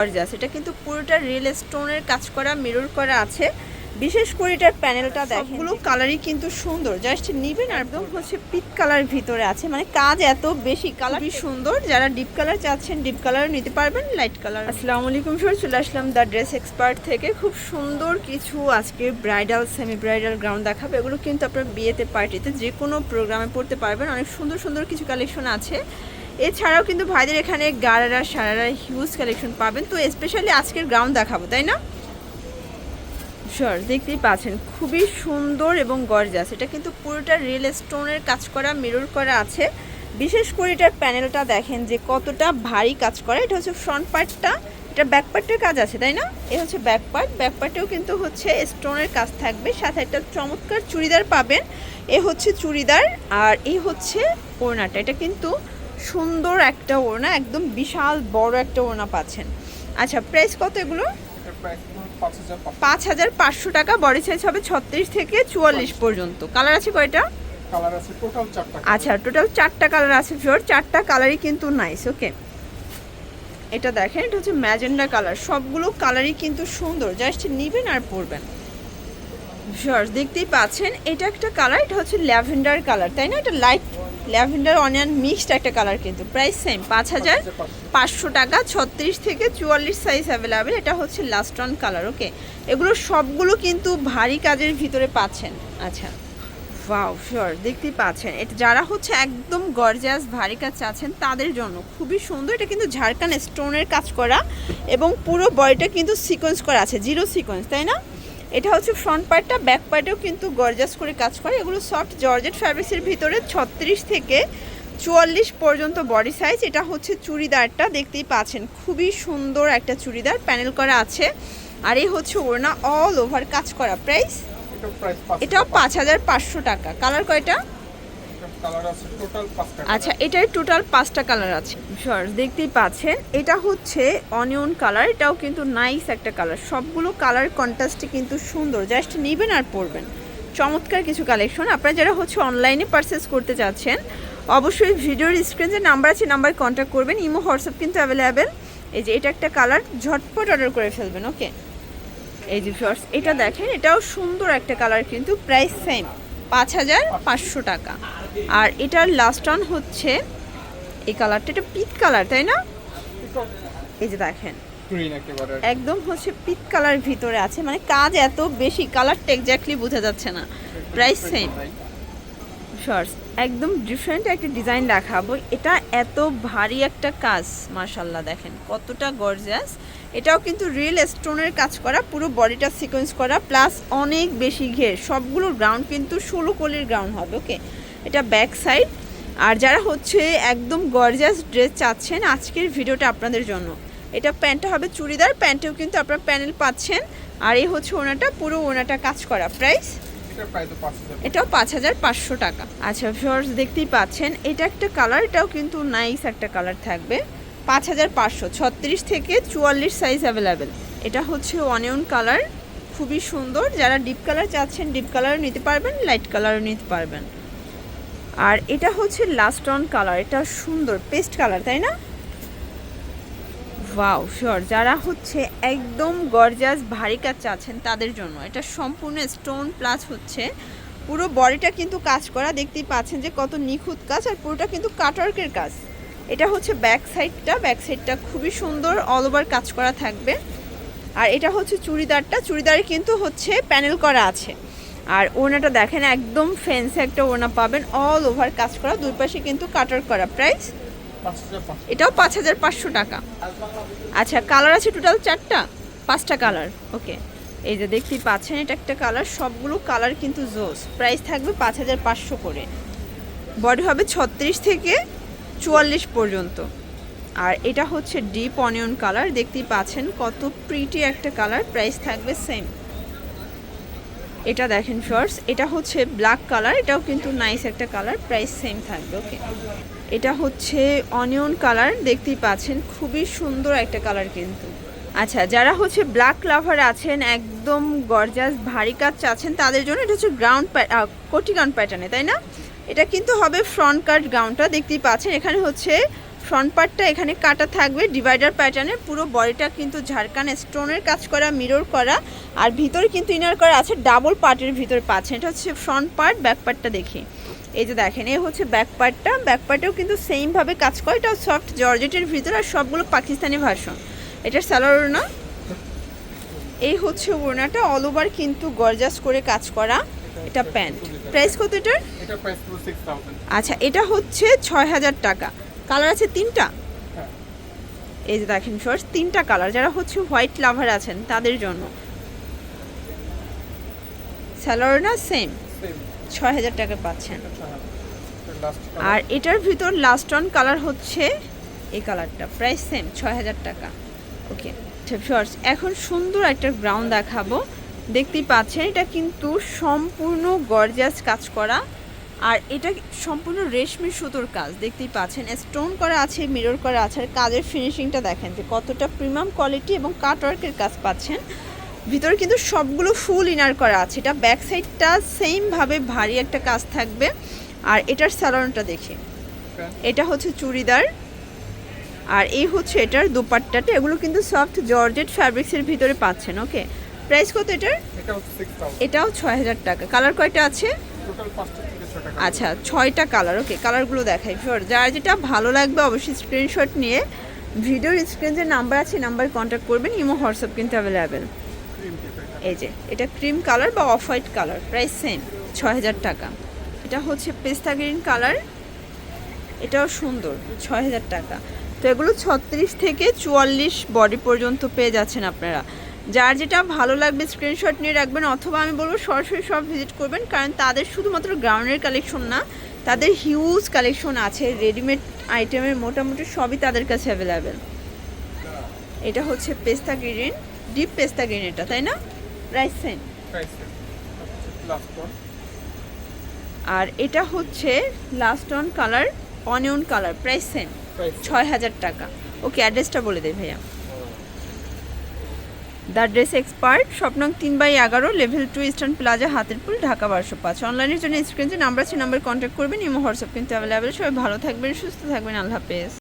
Gorgeous. এটা কিন্তু পুরোটা রিয়েল স্টোনের কাজ করা, মিরর করা আছে। বিশেষ করে এটার প্যানেলটা দেখেন, সবগুলো কালারই কিন্তু সুন্দর। জাস্ট নিবেন আর একদম হচ্ছে পিক কালার ভিতরে আছে, মানে কাজ এত বেশি, কালারই সুন্দর। যারা ডিপ কালার চাচ্ছেন ডিপ কালার নিতে পারবেন, লাইট কালার। আসসালামু আলাইকুম স্যার, চলে আসলাম দ্য ড্রেস এক্সপার্ট থেকে। খুব সুন্দর কিছু আজকে ব্রাইডাল, সেমি ব্রাইডাল গাউন দেখাবো। এগুলো কিন্তু আপনার বিয়েতে, পার্টিতে, যে কোনো প্রোগ্রামে পড়তে পারবেন। অনেক সুন্দর সুন্দর কিছু কালেকশন আছে। এছাড়াও কিন্তু ভাইদের এখানে গারারা, সারারা হিউজ কালেকশন পাবেন। তো স্পেশালি আজকের গাউন দেখাবো, তাই না? শিওর, দেখতেই পাচ্ছেন খুবই সুন্দর এবং গর্জিয়াস। এটা কিন্তু পুরোটা রিয়েল স্টোনের কাজ করা, মিরর করা আছে। বিশেষ করে এটার প্যানেলটা দেখেন যে কতটা ভারী কাজ করা। এটা হচ্ছে ফ্রন্ট পার্টটা, এটা ব্যাক পার্টের কাজ আছে, তাই না? এ হচ্ছে ব্যাক পার্ট, ব্যাক পার্টেও কিন্তু হচ্ছে স্টোনের কাজ থাকবে। সাথে একটা চমৎকার চুড়িদার পাবেন। এ হচ্ছে চুড়িদার, আর এই হচ্ছে ওড়নাটা। এটা কিন্তু সুন্দর একটা ওড়না, একদম বিশাল বড় একটা ওড়না পাচ্ছেন। আচ্ছা, প্রাইস কত এগুলো? ৫,৫০০ টাকা। বডি সাইজ হবে ৩৬ থেকে ৪৪ পর্যন্ত। কালার আছে কয়টা? কালার আছে টোটাল 4টা। আচ্ছা, টোটাল 4টা কালার আছে ফিওর। 4টা কালারই কিন্তু নাইস। ওকে, এটা দেখেন, এটা হচ্ছে ম্যাজেন্ডা কালার। সবগুলো কালারই কিন্তু সুন্দর, জাস্ট নিবেন আর পরবেন। ফিওর, দেখতেই পাচ্ছেন এটা একটা কালার, এটা হচ্ছে ল্যাভেন্ডার কালার, তাই না? এটা লাইট ল্যাভেন্ডার অনিয়ন মিক্সড একটা কালার। কিন্তু প্রাইস সেম, ৫,৫০০ টাকা। ৩৬ থেকে ৪৪ সাইজ অ্যাভেলেবেল। এটা হচ্ছে লাস্ট অন কালার। ওকে, এগুলো সবগুলো কিন্তু ভারী কাজের ভিতরে পাচ্ছেন। আচ্ছা, ওয়াও, শিওর, দেখতেই পাচ্ছেন। এটা যারা হচ্ছে একদম গর্জিয়াস ভারী কাজ চাচ্ছেন তাদের জন্য খুবই সুন্দর। এটা কিন্তু ঝাড়খান স্টোনের কাজ করা এবং পুরো বডিটা কিন্তু সিকোয়েন্স করা আছে, জিরো সিকোয়েন্স, তাই না? এটা হচ্ছে ফ্রন্ট পার্টটা, ব্যাক পার্টেও কিন্তু গর্জাস করে কাজ করে। এগুলো সফট জর্জেট ফ্যাব্রিক্সের ভিতরে ৩৬ থেকে ৪৪ পর্যন্ত বডি সাইজ। এটা হচ্ছে চুড়িদারটা, দেখতেই পাচ্ছেন খুবই সুন্দর একটা চুড়িদার, প্যানেল করা আছে। আর এই হচ্ছে ওড়না, অল ওভার কাজ করা। প্রাইস এটাও ৫,৫০০ টাকা। কালার কয়টা? আচ্ছা, এটার টোটাল 5টা কালার আছে। শিওর, দেখতেই পাচ্ছেন এটা হচ্ছে অনিয়ন কালার। এটাও কিন্তু নাইস একটা কালার। সবগুলো কালার কন্ট্রাস্টে কিন্তু সুন্দর, জাস্ট নেবেন আর পরবেন। চমৎকার কিছু কালেকশন। আপনারা যারা হচ্ছে অনলাইনে পারচেস করতে চাচ্ছেন অবশ্যই ভিডিওর স্ক্রিনে যে নাম্বার আছে নাম্বারে কন্ট্যাক্ট করবেন। ইমো, হোয়াটসঅ্যাপ কিন্তু অ্যাভেলেবেল। এই যে এটা একটা কালার, ঝটপট অর্ডার করে ফেলবেন। ওকে, এই যে শর্টস, এটা দেখেন, এটাও সুন্দর একটা কালার। কিন্তু প্রাইস সেম, ৫,৫০০ টাকা। আর এটার লাস্ট অন হচ্ছে এই কালারটা, এটা পিট কালার, তাই না? এই যে দেখেন, একদম হচ্ছে পিট কালার ভিতরে আছে, মানে কাজ এত বেশি, কালারটা এক্স্যাক্টলি বোঝা যাচ্ছে না। Price same. শর্টস, একদম ডিফারেন্ট একটা ডিজাইন দেখাবো। এটা এত ভারী একটা কাজ, মাশাআল্লাহ, দেখেন কতটা গর্জিয়াস। এটাও কিন্তু রিয়েল স্টোনের কাজ করা, পুরো বডিটা সিকোয়েন্স করা, প্লাস অনেক বেশি ঘের। সবগুলোর গ্রাউন্ড কিন্তু ১৬ কলির গ্রাউন্ড হবে। ওকে, এটা ব্যাক সাইড। আর যারা হচ্ছে একদম গর্জিয়াস ড্রেস চাচ্ছেন আজকের ভিডিওটা আপনাদের জন্য। এটা প্যান্টটা হবে চুড়িদার, প্যান্টেও কিন্তু আপনারা প্যানেল পাচ্ছেন। আর এই হচ্ছে ওনাটা, পুরো ওনাটা কাজ করা। প্রাইস এটাও ৫,৫০০ টাকা। আচ্ছা ভিউয়ার্স, দেখতেই পাচ্ছেন এটা একটা কালার, এটাও কিন্তু নাইস একটা কালার থাকবে। ৫,৫০০, ৩৬ থেকে ৪৪ সাইজ অ্যাভেলেবেল। এটা হচ্ছে অনিয়ন কালার, খুবই সুন্দর। যারা ডিপ কালার চাচ্ছেন ডিপ কালারও নিতে পারবেন, লাইট কালারও নিতে পারবেন। আর এটা হচ্ছে লাস্ট অন কালার, এটা সুন্দর পেস্ট কালার, তাই না? ওয়াও, শিওর, যারা হচ্ছে একদম গর্জিয়াস ভারী কাজ চাচ্ছেন তাদের জন্য। এটা সম্পূর্ণ স্টোন প্লাস হচ্ছে পুরো বডিটা কিন্তু কাজ করা। দেখতেই পাচ্ছেন যে কত নিখুঁত কাজ, আর পুরোটা কিন্তু কাটওয়ার্কের কাজ। এটা হচ্ছে ব্যাক সাইডটা, ব্যাক সাইডটা খুবই সুন্দর, অল ওভার কাজ করা থাকবে। আর এটা হচ্ছে চুড়িদারটা, চুড়িদারে কিন্তু হচ্ছে প্যানেল করা আছে। আর ওড়নাটা দেখেন, একদম ফ্যান্সি একটা ওড়না পাবেন, অল ওভার কাজ করা, দুই পাশে কিন্তু কাটওয়ার্ক করা। প্রাইস এটাও ৫,৫০০ টাকা। আচ্ছা, কালার আছে টোটাল 5টা কালার। ওকে, এই যে দেখতেই পাচ্ছেন এটা একটা কালার, সবগুলো কালার কিন্তু জোস। প্রাইস থাকবে ৫,৫০০ করে। বডি হবে ৩৬ থেকে ৪৪ পর্যন্ত। আর এটা হচ্ছে ডিপ অনিয়ন কালার, দেখতেই পাচ্ছেন কত প্রিটি একটা কালার। প্রাইস থাকবে সেম। এটা দেখেন শর্টস, এটা হচ্ছে ব্ল্যাক কালার, এটাও কিন্তু নাইস একটা কালার। প্রাইস সেম থাকবে। ওকে, এটা হচ্ছে অনিয়ন কালার, দেখতেই পাচ্ছেন খুবই সুন্দর একটা কালার কিন্তু। আচ্ছা, যারা হচ্ছে ব্ল্যাক লাভার আছেন, একদম গর্জাস ভারী কাজ চাচ্ছেন তাদের জন্য। এটা হচ্ছে গ্রাউন্ড কোটি গাউন প্যাটার্নে, তাই না? এটা কিন্তু হবে ফ্রন্ট কাট গাউনটা, দেখতেই পাচ্ছেন এখানে হচ্ছে ফ্রন্ট পার্টটা এখানে কাটা থাকবে ডিভাইডার প্যাটার্নে, পুরো বডিটা কিন্তু ঝাড়খান স্টোনের কাজ করা, মিরর করা, আর ভিতরে কিন্তু ইনার করা আছে ডাবল পার্টের ভিতরে পাচ্ছেন। এটা হচ্ছে ফ্রন্ট পার্ট। ব্যাক পার্টটা দেখি, এই যে দেখেন এই হচ্ছে ব্যাক পার্টটা। ব্যাক পার্টেও কিন্তু সেমভাবে কাজ করে, এটাও সফট জর্জেটের ভিতরে, আর সবগুলো পাকিস্তানি ভার্সন। এটার স্যালোর না, এই হচ্ছে ওড়নাটা অল ওভার কিন্তু গর্জাস করে কাজ করা। এটা প্যান্ট। প্রাইস কত এটার? এটা প্রাইস পুরো 6000। আচ্ছা, এটা হচ্ছে 6000 টাকা। কালার আছে 3টা। হ্যাঁ, এই যে দেখেন শর্টস 3টা কালার, যারা হচ্ছে হোয়াইট লাভার আছেন তাদের জন্য। স্যালোর না সেম সেম 6000 টাকা পাচ্ছেন। লাস্ট আর এটার ভিতর লাস্ট অন কালার হচ্ছে এই কালারটা, প্রাইস সেম 6000 টাকা। ওকে শর্টস, এখন সুন্দর একটা ব্রাউন দেখাবো। দেখতেই পাচ্ছেন এটা কিন্তু সম্পূর্ণ গর্জিয়াস কাজ করা, আর এটা সম্পূর্ণ রেশমি সুতোর কাজ। দেখতেই পাচ্ছেন স্টোন করা আছে, মিরর করা আছে, আর কাজের ফিনিশিংটা দেখেন যে কতটা প্রিমিয়াম কোয়ালিটি এবং কাটওয়ার্কের কাজ পাচ্ছেন। ভিতরে কিন্তু সবগুলো ফুল ইনার করা আছে। এটা ব্যাক সাইডটা সেমভাবে ভারী একটা কাজ থাকবে। আর এটার স্যালোনটা দেখি, এটা হচ্ছে চুড়িদার, আর এই হচ্ছে এটার দোপাট্টাটা। এগুলো কিন্তু সফট জর্জেট ফ্যাব্রিক্সের ভিতরে পাচ্ছেন। ওকে, প্রাইস কত এটার? এটা হচ্ছে 6000। এটাও 6000 টাকা। কালার কয়টা আছে? টোটাল 5টা থেকে 6টা কালার। আচ্ছা, 6টা কালার। ওকে, কালারগুলো দেখাই। যার যেটা ভালো লাগবে অবশ্যই স্ক্রিনশট নিয়ে ভিডিওর স্ক্রিনে যে নাম্বার আছে নাম্বারে কন্ট্যাক্ট করবেন। ইমো হোয়াটসঅ্যাপ কিন্তু অ্যাভেলেবেল। ক্রিম টাইপের। এই যে এটা ক্রিম কালার বা off white colour, price same 6000 টাকা। এটা হচ্ছে পেস্তা গ্রিন কালার, এটাও সুন্দর, 6000 টাকা। তো এগুলো 36 থেকে 44 বডি পর্যন্ত পেয়ে যাচ্ছেন আপনারা। যার যেটা ভালো লাগবে স্ক্রিনশট নিয়ে রাখবেন, অথবা আমি বলবো সরাসরি সব ভিজিট করবেন, কারণ তাদের শুধুমাত্র গ্রাউন্ডের কালেকশন না, তাদের হিউজ কালেকশন আছে রেডিমেড আইটেমের, মোটামুটি সবই তাদের কাছে অ্যাভেলেবেল। এটা হচ্ছে পেস্তা গ্রিন, ডিপ পেস্তা গ্রিন এটা, তাই না? Price same. Price last one. আর এটা হচ্ছে last on colour, onion colour, price same price 6000 টাকা। ওকে, অ্যাড্রেসটা বলে দেয় ভাইয়া। দ্য ড্রেস এক্সপার্ট, স্বপ্নং 3/11, level 2, Eastern Plaza, Hatirpul, Dhaka 1205। অনলাইনের জন্য স্ক্রিনে যে নাম্বার আছে নাম্বারে কন্ট্যাক্ট করবেন। ইমো হোয়াটসঅ্যাপ কিন্তু অ্যাভেলেবেল। সবাই ভালো থাকবেন, সুস্থ থাকবেন, আল্লাহ হাফেজ।